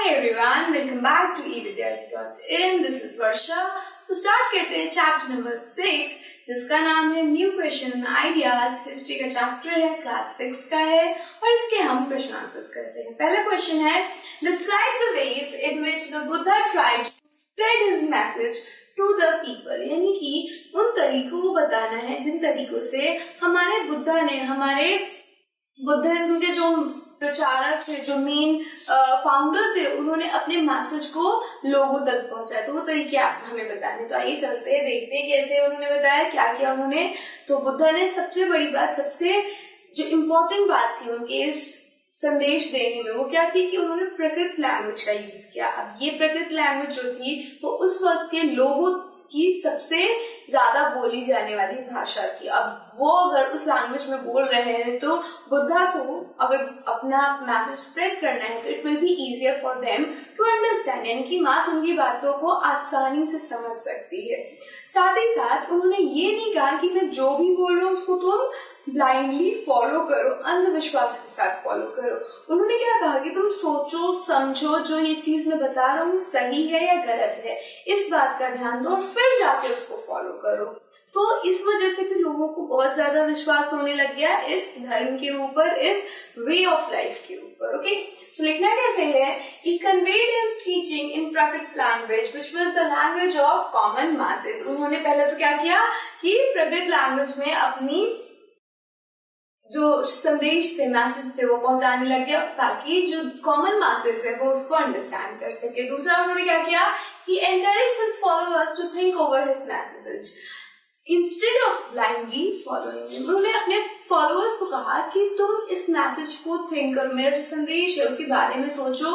everyone, welcome back to evidyas.in. This is Varsha. तो start करते हैं चैप्टर नंबर 6 जिसका नाम है new question and ideas. History का चैप्टर है, क्लास 6 का है और इसके हम क्वेश्चन आंसर्स कर रहे हैं। पहला क्वेश्चन है, describe the ways in which the Buddha tried to spread his message to the people. यानी कि उन तरीकों को बताना है जिन तरीकों से हमारे बुद्धा ने, हमारे बुद्धिज्म के जो प्रचारक थे, जो मेन फाउंडर थे, उन्होंने अपने मैसेज को लोगों तक पहुंचाया। तो वो तरीके आप हमें बताने। तो आइए चलते हैं, देखते हैं कैसे उन्होंने बताया, क्या किया उन्होंने। तो बुद्धा ने सबसे बड़ी बात, सबसे जो इम्पोर्टेंट बात थी उनके इस संदेश देने में, वो क्या थी कि उन्होंने प्रकृत लैंग्वेज का यूज किया। अब ये प्रकृत लैंग्वेज जो थी वो उस वक्त के लोगों की सबसे ज्यादा बोली जाने वाली भाषा थी। अब वो अगर उस लैंग्वेज में बोल रहे हैं तो बुद्धा को अगर अपना मैसेज स्प्रेड करना है तो it will be easier for them to understand, यानी कि मास उनकी बातों को आसानी से समझ सकती है। साथ ही साथ उन्होंने ये नहीं कहा कि मैं जो भी बोल रहा हूँ उसको तुम ब्लाइंडली फॉलो करो, अंधविश्वास के साथ फॉलो करो। उन्होंने क्या कहा कि तुम सोचो समझो, जो ये चीज मैं बता रहा हूँ सही है या गलत है, इस बात का ध्यान दो और फिर जाके उसको फॉलो करो। तो इस वजह से भी लोगों को बहुत ज्यादा विश्वास होने लग गया इस धर्म के ऊपर, इस वे ऑफ लाइफ के ऊपर। ओके, तो लिखना कैसे है, he conveyed his teaching in Prakrit language which was the language of common masses। उन्होंने पहले तो क्या किया कि प्रकृत लैंग्वेज में अपनी जो संदेश थे, मैसेज थे, वो पहुंचाने लग गया ताकि जो कॉमन मासेस है वो उसको अंडरस्टैंड कर सके। दूसरा उन्होंने क्या किया, he encouraged his followers to think over his messages instead of blindly following him। उन्होंने अपने फॉलोअर्स को कहा कि तुम इस मैसेज को थिंक करो, मेरा जो संदेश है उसके बारे में सोचो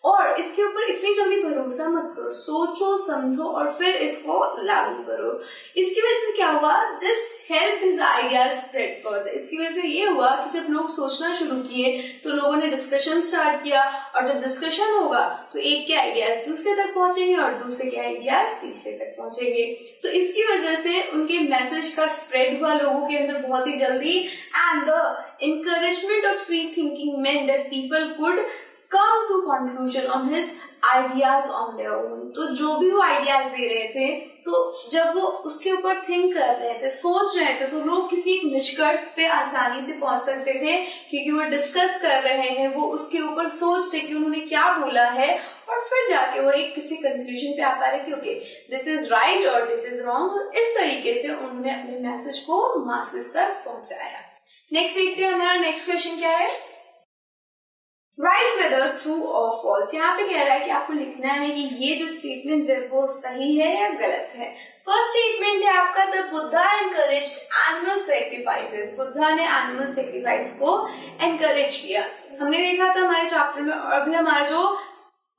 और इसके ऊपर इतनी जल्दी भरोसा मत करो, सोचो समझो और फिर इसको लागू करो। इसकी वजह से क्या हुआ, this help his ideas spread further. इसकी वजह से ये हुआ कि जब लोग सोचना शुरू किए तो लोगों ने डिस्कशन स्टार्ट किया और जब डिस्कशन होगा तो एक के आइडियाज दूसरे तक पहुंचेंगे और दूसरे के आइडियाज तीसरे तक पहुंचेंगे। तो इसकी वजह से उनके मैसेज का स्प्रेड हुआ लोगों के अंदर बहुत ही जल्दी। And the encouragement of free thinking meant that people could come to conclusion on his ideas on their own। तो जो भी वो आइडियाज दे रहे थे, तो जब वो उसके ऊपर थिंक कर रहे थे, सोच रहे थे, तो लोग किसी एक निष्कर्ष पे आसानी से पहुंच सकते थे क्योंकि वो डिस्कस कर रहे हैं, वो उसके ऊपर सोच रहे कि उन्होंने क्या बोला है और फिर जाके वो एक किसी कंक्लूजन पे आ पा रहे कि ओके दिस इज राइट और दिस इज रॉन्ग, और इस तरीके से उन्होंने अपने मैसेज को मासेस तक पहुंचाया। नेक्स्ट देखते हैं, हमारा नेक्स्ट क्वेश्चन क्या है, राइट वेदर ट्रू और फॉल्स। यहाँ पे कह रहा है कि आपको लिखना है कि ये जो स्टेटमेंट है वो सही है या गलत है। फर्स्ट स्टेटमेंट है आपका, the Buddha encouraged animal sacrifices. Buddha ने एनिमल सैक्रिफाइस को एनकरेज किया। हमने देखा था हमारे चैप्टर में, और अभी हमारा जो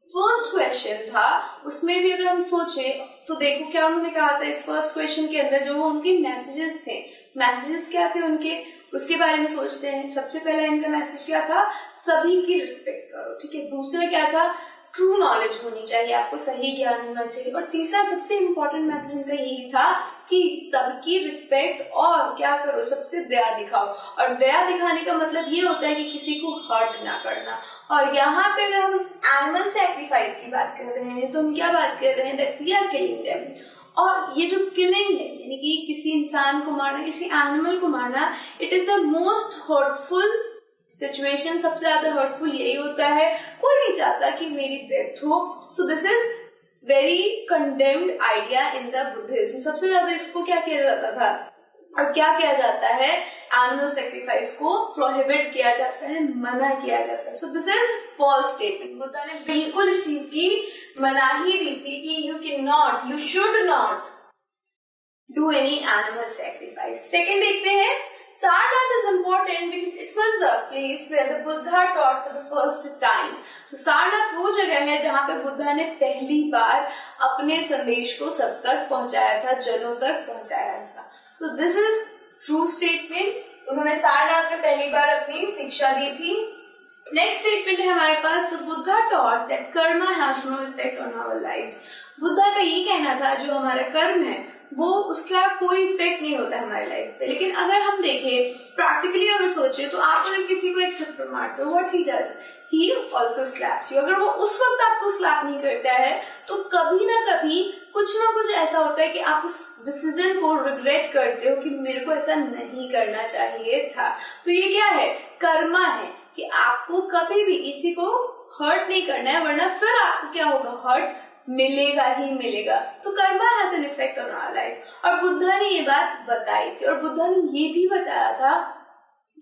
फर्स्ट क्वेश्चन था उसमें भी अगर हम सोचे तो देखो क्या उन्होंने कहा था इस फर्स्ट क्वेश्चन के अंदर, जो उनके मैसेजेस थे, मैसेजेस क्या थे उनके, उसके बारे में सोचते हैं। सबसे पहला इनका मैसेज क्या था, सभी की रिस्पेक्ट करो, ठीक है। दूसरा क्या था, ट्रू नॉलेज होनी चाहिए, आपको सही ज्ञान होना चाहिए। और तीसरा सबसे इम्पोर्टेंट मैसेज इनका यही था कि सबकी रिस्पेक्ट और क्या करो, सबसे दया दिखाओ। और दया दिखाने का मतलब ये होता है कि किसी को हर्ट ना करना। और यहाँ पे अगर हम एनिमल सैक्रिफाइस की बात कर रहे हैं तो हम क्या बात कर रहे हैं, that we are killing them. और ये जो किलिंग है, यानी कि किसी इंसान को मारना, किसी एनिमल को मारना, it is the most hurtful situation. सबसे ज्यादा हर्टफुल यही होता है, कोई नहीं चाहता कि मेरी डेथ हो। सो this is very condemned idea in the Buddhism. सबसे ज्यादा इसको क्या किया जाता था और क्या किया जाता है, एनिमल सैक्रिफाइस को प्रोहिबिट किया जाता है, मना किया जाता है। So this is false statement. Buddha ने बिल्कुल इस चीज की मनाही दी थी कि you can not, you should not do any animal sacrifice. Second देखते हैं, Sarnath is important because it was the place where the Buddha taught for the first time। तो सारनाथ वो जगह है जहाँ पे बुद्धा ने पहली बार अपने संदेश को सब तक पहुँचाया था, जनों तक पहुँचाया था। तो दिस इज ट्रू स्टेटमेंट। उन्होंने सारनाथ में पहली बार अपनी शिक्षा दी थी। नेक्स्ट स्टेटमेंट है हमारे पास, the Buddha taught that karma has no effect on our lives। Buddha का ये कहना था जो हमारा कर्म है वो उसका कोई इफेक्ट नहीं होता हमारी लाइफ पे। लेकिन अगर हम देखें प्रैक्टिकली, अगर सोचे तो आप अगर किसी को एक थप्पड़ मारते हो, what he does, he also slaps you. अगर वो उस वक्त आपको स्लैप नहीं करता है तो कभी ना कभी कुछ ना कुछ ऐसा होता है कि आप उस डिसीजन को रिग्रेट करते हो कि मेरे को ऐसा नहीं करना चाहिए था. तो ये क्या है? कर्मा है कि आपको कभी भी किसी को हर्ट नहीं करना है, वरना फिर आपको क्या होगा? हर्ट मिलेगा ही मिलेगा. तो karma has an effect on our life. और बुद्धा ने ये बात बताई थी, और बुद्धा ने ये भी बताया था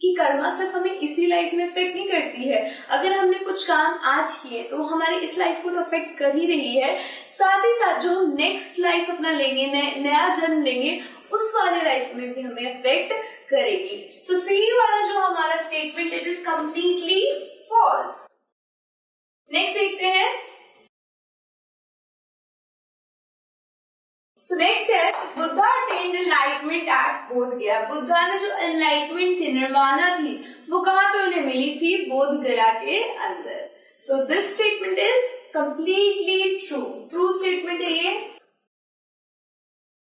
कि कर्मा सिर्फ हमें इसी लाइफ में इफेक्ट नहीं करती है. अगर हमने कुछ काम आज किए तो हमारी इस लाइफ को तो अफेक्ट कर ही रही है, साथ ही साथ जो हम नेक्स्ट लाइफ अपना लेंगे, नया जन्म लेंगे, उस वाले लाइफ में भी हमें अफेक्ट करेगी. सो सी वाला जो हमारा statement it is completely false. Next देखते हैं. सो नेक्स्ट है बुद्धा अटेन्ड एनलाइटमेंट एट बोध गया. बुद्धा ने जो एनलाइटमेंट थी, निर्वाणा थी, वो कहाँ पे उन्हें मिली थी? बोध गया के अंदर. So this statement is completely true. True statement है ये.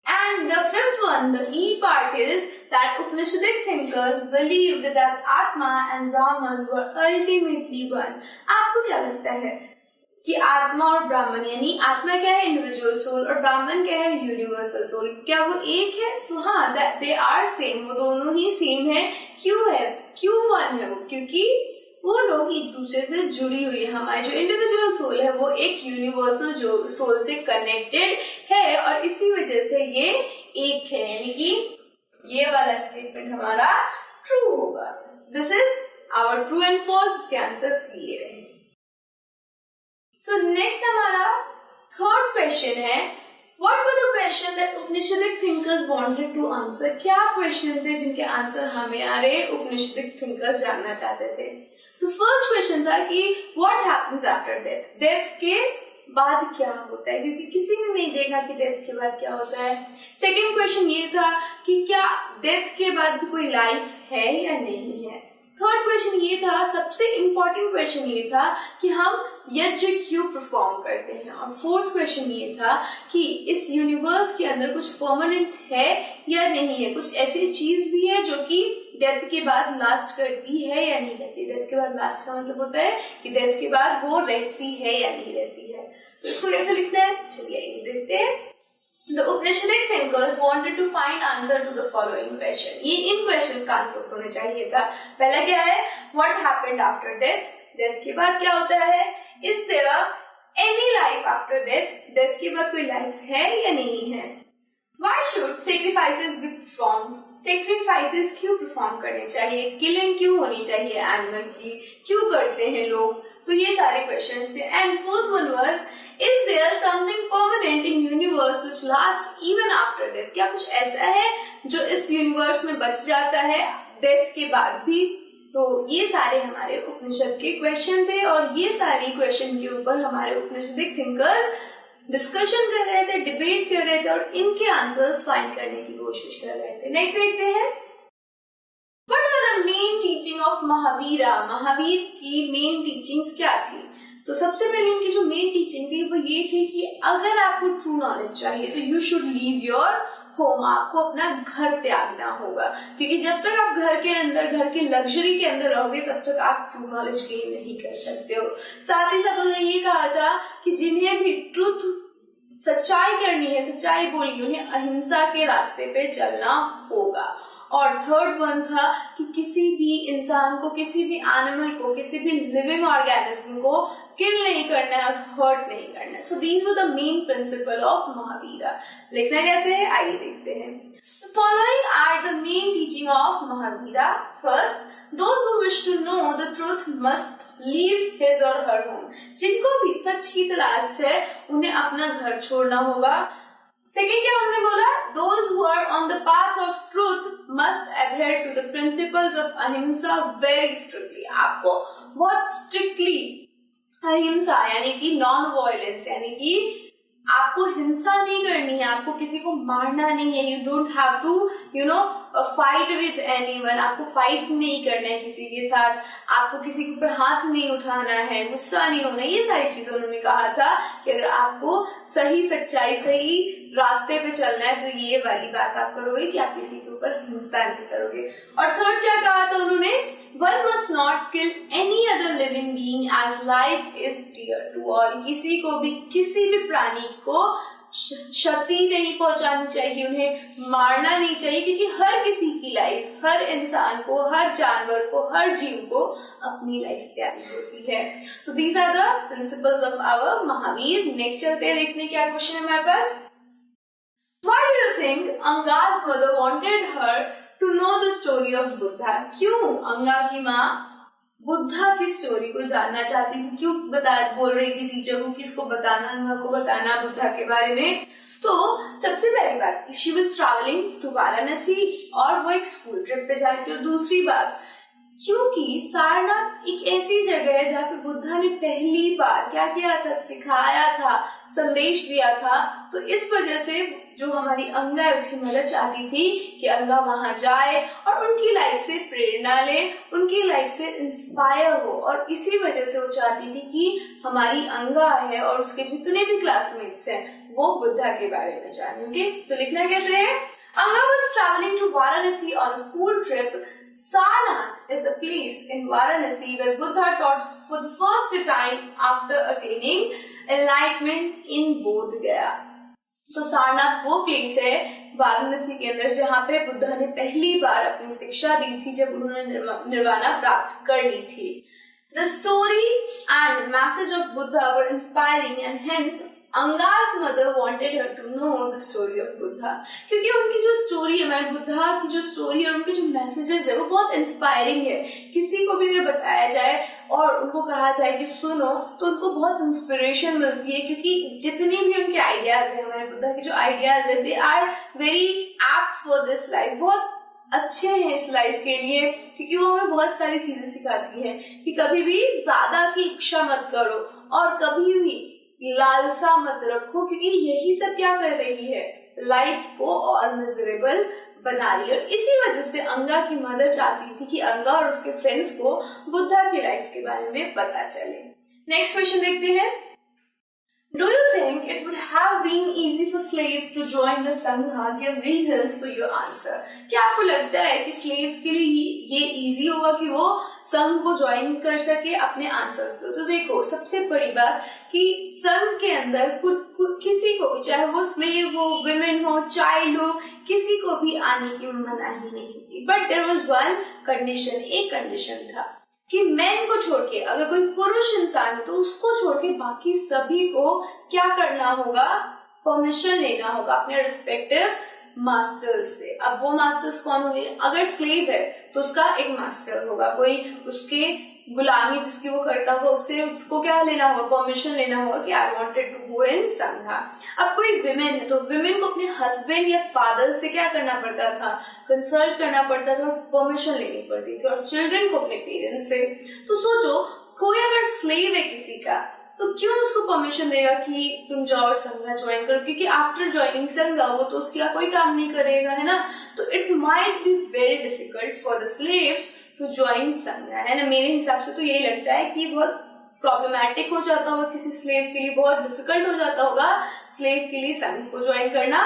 And the fifth one, the E part, is that Upanishadic thinkers believed that Atma and Brahman were ultimately one. आपको क्या लगता है कि आत्मा और ब्राह्मण, यानी आत्मा क्या है? इंडिविजुअल सोल, और ब्राह्मण क्या है? Universal soul. क्या वो एक है? तो हाँ, दे आर सेम. वो दोनों ही सेम है. क्यों है? क्यों वन है वो? क्योंकि वो लोग एक दूसरे से जुड़ी हुई है. हमारी जो इंडिविजुअल सोल है वो एक यूनिवर्सल सोल से कनेक्टेड है, और इसी वजह से ये एक है. यानी कि ये वाला स्टेटमेंट हमारा ट्रू होगा. This is our true and false. इसके आंसर्स ये रहे. सो नेक्स्ट हमारा थर्ड क्वेश्चन है, What were the questions that Upanishadic thinkers wanted to answer? क्या क्वेश्चन थे जिनके आंसर हमारे उपनिषदिक थिंकर्स जानना चाहते थे? तो फर्स्ट क्वेश्चन था कि What happens after death? Death के बाद क्या होता है? क्योंकि किसी ने नहीं देखा कि डेथ के बाद क्या होता है. सेकेंड क्वेश्चन ये था कि क्या डेथ के बाद भी कोई लाइफ है या नहीं है. थर्ड क्वेश्चन ये था, सबसे इम्पोर्टेंट क्वेश्चन ये था कि हम यज्ञ क्यों परफॉर्म करते हैं. और फोर्थ क्वेश्चन ये था कि इस यूनिवर्स के अंदर कुछ परमानेंट है या नहीं है, कुछ ऐसी चीज भी है जो कि डेथ के बाद लास्ट करती है या नहीं रहती. डेथ के बाद लास्ट का मतलब होता है कि डेथ के बाद वो रहती है या नहीं रहती है. तो इसको कैसे लिखना है? चलिए आइए देखते हैं. The Upanishadic thinkers wanted to find answer to the following question. ये इन questions का आंसर होने चाहिए था. पहला क्या है? What happened after death? Death के बाद क्या होता है? Is there any life after death? Death के बाद कोई लाइफ है या नहीं है? Why should sacrifices be performed? Sacrifices क्यों perform करने चाहिए? Killing क्यों होनी चाहिए animal की? क्यों करते हैं लोग? तो ये सारे questions थे. And fourth one was, Is there something permanent in universe which lasts even after death? क्या कुछ ऐसा है जो इस यूनिवर्स में बच जाता है डेथ के बाद भी? तो ये सारे हमारे उपनिषद के क्वेश्चन थे, और ये सारी क्वेश्चन के ऊपर हमारे उपनिषदिक थिंकर्स डिस्कशन कर रहे थे, डिबेट कर रहे थे, और इनके आंसर्स फाइंड करने की कोशिश कर रहे थे. नेक्स्ट देखते हैं. What were the main teaching of Mahavira? Mahavir की मेन टीचिंग्स क्या थी? तो सबसे पहले इनकी जो मेन टीचिंग थी वो ये थी कि अगर आपको ट्रू नॉलेज चाहिए तो you should leave your home. आपको अपना घर त्यागना होगा, क्योंकि जब तक आप घर के अंदर, घर के लग्जरी के अंदर रहोगे, तब तक आप ट्रू नॉलेज गेन नहीं कर सकते हो. साथ ही साथ उन्होंने ये कहा था कि जिन्हें भी ट्रुथ, सच्चाई करनी है, सच्चाई बोलनी, उन्हें अहिंसा के रास्ते पे चलना होगा. और थर्ड वन था कि किसी भी इंसान को, किसी भी एनिमल को, किसी भी लिविंग ऑर्गेनिज्म को किल नहीं करना है और हर्ट नहीं करना है. So these were the main principle of Mahavira. लिखना कैसे है आइए देखते हैं. Following are the main teaching of Mahavira. First, those who wish to know the truth must leave his or her home. जिनको भी सच की तलाश है उन्हें अपना घर छोड़ना होगा. सेकेंड क्या उन्होंने बोला? Those who are on the path of truth must adhere to the principles of अहिंसा very strictly. आपको बहुत स्ट्रिक्टली अहिंसा यानी कि नॉन वायलेंस, यानी कि आपको हिंसा नहीं करनी है, आपको किसी को मारना नहीं है. You don't have to fight with anyone, आपको फाइट नहीं करना है किसी के साथ, आपको किसी के ऊपर हाथ नहीं उठाना है, गुस्सा नहीं होना, ये सारी चीजें उन्होंने कहा था कि अगर आपको सही सच्चाई सही रास्ते पे चलना है तो ये वाली बात आप करोगे कि आप किसी के ऊपर हिंसा नहीं करोगे। और थर्ड क्या कहा था उन्होंने, one must not kill any other living being as life is dear to all, किसी को भी किसी भी प्राणी को क्षति नहीं पहुंचानी चाहिए, उन्हें मारना नहीं चाहिए, क्योंकि हर किसी की लाइफ, हर इंसान को, हर जानवर को, हर जीव को अपनी लाइफ प्यारी होती है। So these are the principles of our Mahavir. Next चलते हैं, देखने क्या क्वेश्चन है हमारे पास। Why do you think Anga's mother wanted her to know the story of Buddha? क्यों अंगा की माँ बुद्धा की स्टोरी को जानना चाहती थी, क्यों बोल रही थी टीचर को कि इसको बताना, अंगा को बताना बुद्धा के बारे में? तो सबसे पहली बात, she was travelling to Varanasi और वो एक स्कूल ट्रिप पे जा रही थी। और दूसरी बात, क्योंकि सारनाथ एक ऐसी जगह है जहाँ पे बुद्धा ने पहली बार क्या किया था, सिखाया था, संदेश दिया था। तो इस वजह से जो हमारी अंगा है उसकी मदर चाहती थी कि अंगा वहां जाए और उनकी लाइफ से प्रेरणा ले, उनकी लाइफ से इंस्पायर हो। और इसी वजह से वो चाहती थी कि हमारी अंगा है और उसके जितने भी क्लासमेट्स हैं वो बुद्धा के बारे में जाने। ओके, तो लिखना कैसे है, अंगा was traveling to Varanasi on a school trip. Sarnath is a place in Varanasi where Buddha taught for the first time after attaining enlightenment in Bodh Gaya. तो सारनाथ वो प्लेस है वाराणसी के अंदर जहाँ पे बुद्धा ने पहली बार अपनी शिक्षा दी थी, जब उन्होंने निर्वाणा प्राप्त कर ली थी। The story and message of Buddha were inspiring and hence Anga's mother wanted her to know the story of Buddha. क्योंकि उनकी जो स्टोरी है, मैं बुद्धा की जो स्टोरी है और उनके जो मैसेजेस है वो बहुत इंस्पायरिंग है। किसी को भी अगर बताया जाए और उनको कहा जाए कि सुनो तो उनको बहुत इंस्पिरेशन मिलती है, क्योंकि जितनी भी उनके आइडियाज है, हमारे बुद्धा के जो आइडियाज है, they are very apt for this life, बहुत अच्छे हैं इस लाइफ के लिए, क्योंकि वो हमें बहुत सारी चीजें सिखाती है कि कभी भी ज्यादा की इच्छा मत करो और कभी भी लालसा मत रखो, क्योंकि यही सब क्या कर रही है, लाइफ को और मिजरेबल बना रही है। और इसी वजह से अंगा की मदर चाहती थी कि अंगा और उसके फ्रेंड्स को बुद्धा की लाइफ के बारे में पता चले। नेक्स्ट क्वेश्चन देखते हैं, Do you think it would have been easy for slaves to join the Sangha? Give reasons for your answer. क्या आपको लगता है कि स्लेव्स के लिए ये इजी होगा कि वो संघ को ज्वाइन कर सके? अपने आंसर्स दो। तो देखो, सबसे बड़ी बात कि संघ के अंदर किसी को भी, चाहे वो स्लेव हो, विमेन हो, चाइल्ड हो, किसी को भी आने की मनाही नहीं थी। But there was one condition, एक कंडीशन था कि मैन को छोड़ के, अगर कोई पुरुष इंसान है तो उसको छोड़ के बाकी सभी को क्या करना होगा, परमिशन लेना होगा अपने रिस्पेक्टिव मास्टर्स से। अब वो मास्टर्स कौन होंगे? अगर स्लेव है तो उसका एक मास्टर होगा, कोई उसके गुलामी जिसकी वो करता होगा, उससे उसको क्या लेना होगा, परमिशन लेना होगा कि आई वांटेड टू गो इन संघा। अब कोई विमेन है तो विमेन को अपने हस्बैंड या फादर से क्या करना पड़ता था, कंसल्ट करना पड़ता था और परमिशन लेनी पड़ती थी, और चिल्ड्रन को अपने पेरेंट्स से। तो सोचो, कोई अगर स्लेव है किसी का तो क्यों उसको परमिशन देगा कि तुम जाओ और संघा ज्वाइन करो, क्योंकि आफ्टर ज्वाइनिंग संघा वो तो उसका कोई काम नहीं करेगा, है ना। तो it might be very difficult for the slaves to join Sangha, है ना। मेरे हिसाब से तो यही लगता है कि बहुत प्रॉब्लमैटिक हो जाता होगा किसी स्लेव के लिए, बहुत डिफिकल्ट हो जाता होगा स्लेव के लिए संघ को ज्वाइन करना।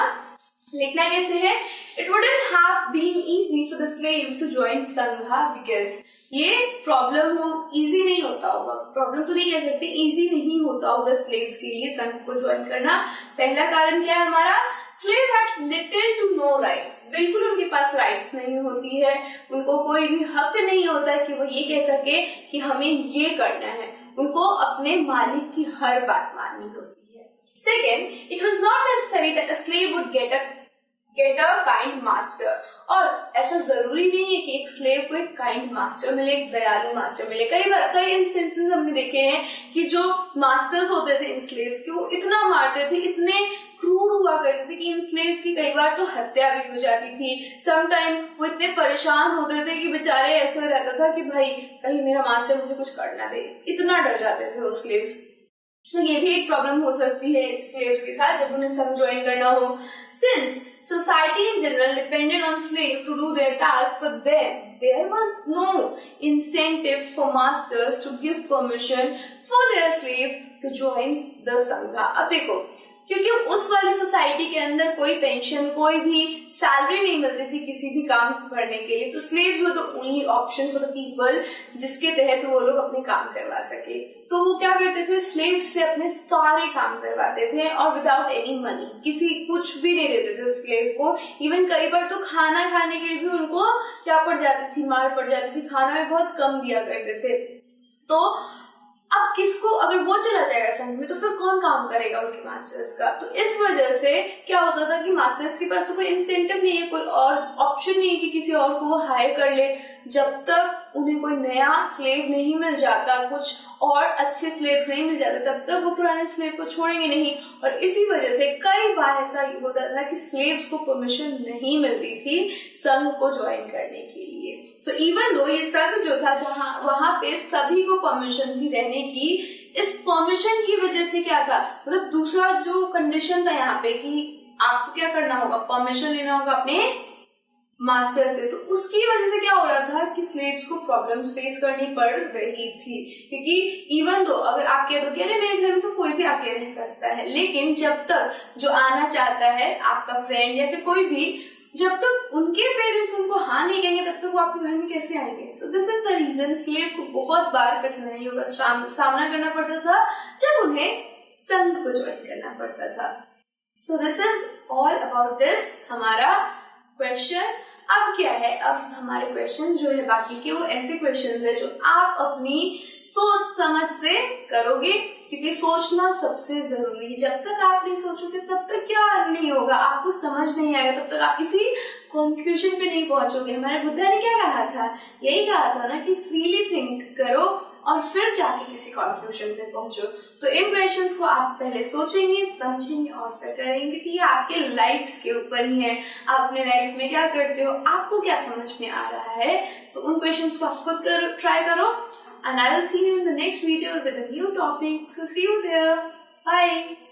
लिखना कैसे है, it wouldn't have been easy for the slave to join Sangha because, ये प्रॉब्लम हो, इजी नहीं होता होगा, प्रॉब्लम तो नहीं कह सकते, इजी नहीं होता होगा स्लेव्स के लिए संघ को ज्वाइन करना। पहला कारण क्या है हमारा, slave had little to no rights, बिल्कुल उनके पास राइट्स नहीं होती है, उनको कोई भी हक नहीं होता है कि वो ये कह सके कि हमें ये करना है, उनको अपने मालिक की हर बात माननी होती है। Second, it was not necessary that a slave would get a kind master, और ऐसा जरूरी नहीं है कि एक स्लेव को एक काइंड मास्टर मिले, एक दयालु मास्टर मिले। कई इंस्टेंसेस हमने देखे हैं कि जो मास्टर्स होते थे इन स्लेव्स के, वो इतना मारते थे, इतने क्रूर हुआ करते थे कि इन स्लेव्स की कई बार तो हत्या भी हो जाती थी। समटाइम वो इतने परेशान होते थे कि बेचारे ऐसा रहता था कि भाई कहीं मेरा मास्टर मुझे कुछ कर ना दे, इतना डर जाते थे वो स्लेव्स। So ये भी एक प्रॉब्लम हो सकती है स्लेव्स के साथ जब उन्हें संघ ज्वाइन करना हो. Since society in general depended on slaves to do their task for them, there was no incentive for masters to give permission for their slave to join the संघ. अब देखो, क्योंकि उस वाली सोसाइटी के अंदर कोई पेंशन, कोई भी सैलरी नहीं मिलती थी किसी भी काम को करने के लिए, तो slaves were the only option for the people जिसके तहत वो लोग अपने काम करवा सके. तो वो क्या करते थे, स्लेव्स से अपने सारे काम करवाते थे और विदाउट एनी मनी, किसी कुछ भी नहीं देते थे उस स्लेव को. इवन कई बार तो खाना खाने के लिए भी उनको क्या पड़ जाती थी, मार पड़ जाती थी. खाना भी बहुत कम दिया करते थे. तो अब किसको, अगर वो चला जाएगा संघ में तो फिर कौन काम करेगा उनके मास्टर्स का. तो इस वजह से क्या होता था कि मास्टर्स के पास तो कोई इंसेंटिव नहीं है, कोई और ऑप्शन नहीं है कि किसी और को वो हायर कर ले जब तक उन्हें कोई नया स्लेव नहीं मिल जाता, कुछ और अच्छे स्लेव्स नहीं मिल जाते, तब तक वो पुराने स्लेव को छोड़ेंगे नहीं. और इसी वजह से कई बार ऐसा होता था कि स्लेव्स को परमिशन नहीं मिलती थी संघ को ज्वाइन करने के लिए. सो इवन दो ये संघ जो था जहां वहां पे सभी को परमिशन थी रहने की, इस परमिशन की वजह से क्या था, मतलब दूसरा जो कंडीशन था यहाँ पे कि आपको क्या करना होगा, परमिशन लेना होगा अपने मास्टर से. तो उसकी वजह से क्या हो रहा था कि स्लेव्स को प्रॉब्लम्स फेस करनी पड़ रही थी. क्योंकि इवन दो अगर आप कह दो कि अरे मेरे घर में तो कोई भी आके रह सकता है, लेकिन जब तक जो आना चाहता है आपका फ्रेंड या फिर कोई भी, जब तक उनके पेरेंट्स उनको हाँ नहीं कहेंगे तब तक वो आपके घर में कैसे आएंगे. So this is the reason slave को बहुत बार कठिनाइयों का सामना करना पड़ता था जब उन्हें संघ को ज्वाइन करना पड़ता था. सो this is all about this हमारा क्वेश्चन. अब क्या है, अब हमारे क्वेश्चन जो है बाकी के वो ऐसे क्वेश्चंस है जो आप अपनी सोच समझ से करोगे, क्योंकि सोचना सबसे जरूरी है. जब तक आप नहीं सोचोगे तब तक क्या नहीं होगा, आपको समझ नहीं आएगा, तब तक आप किसी कंक्लूजन पे नहीं पहुंचोगे. हमारे बुद्धा ने क्या कहा था, यही कहा था ना कि फ्रीली थिंक करो और फिर जाके किसी कंक्लूजन पे पहुंचो. तो इन क्वेश्चंस को आप पहले सोचेंगे, समझेंगे और फिर करेंगे, क्योंकि ये आपके लाइफ के ऊपर ही है. आप अपने लाइफ में क्या करते हो, आपको क्या समझ में आ रहा है. सो उन क्वेश्चंस को आप खुद ट्राई करो. And I will see you in the next video with a new topic. So see you there. Bye.